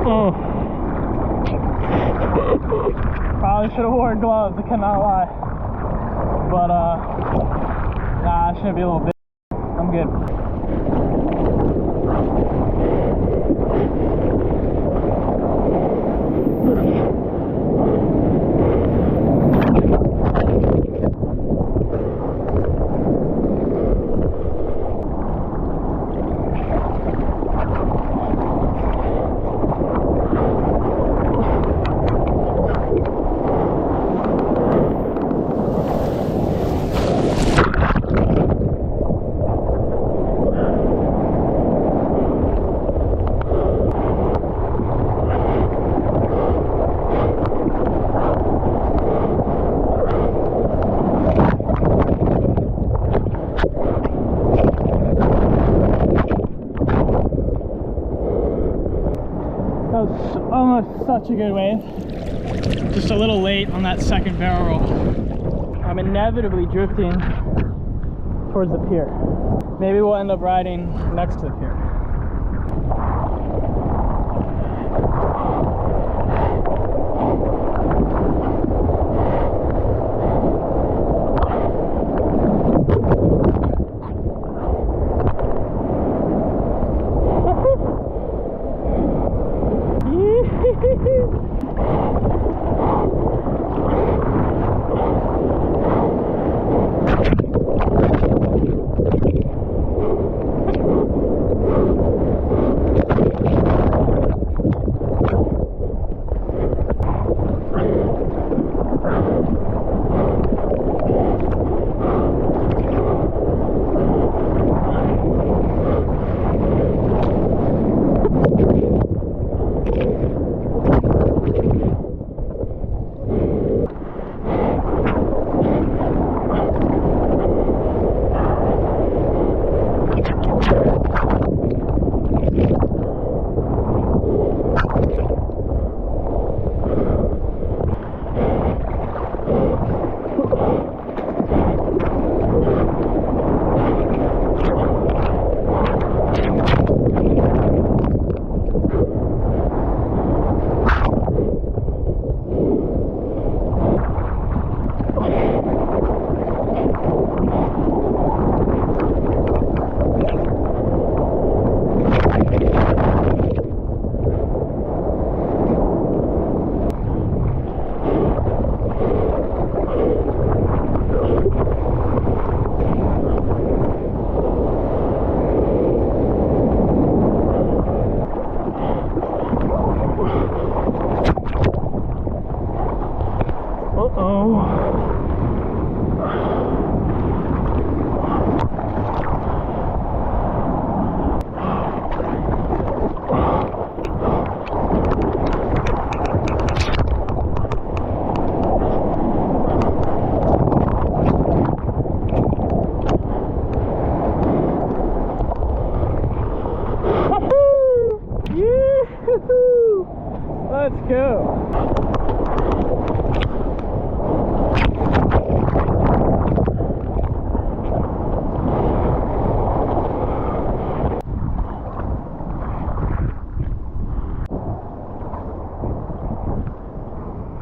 Oh. Probably should have worn gloves, I cannot lie. But, nah, it shouldn't be a little bit. I'm good. That was almost such a good wave. Just a little late on that second barrel roll. I'm inevitably drifting towards the pier. Maybe we'll end up riding next to the pier. Let's go.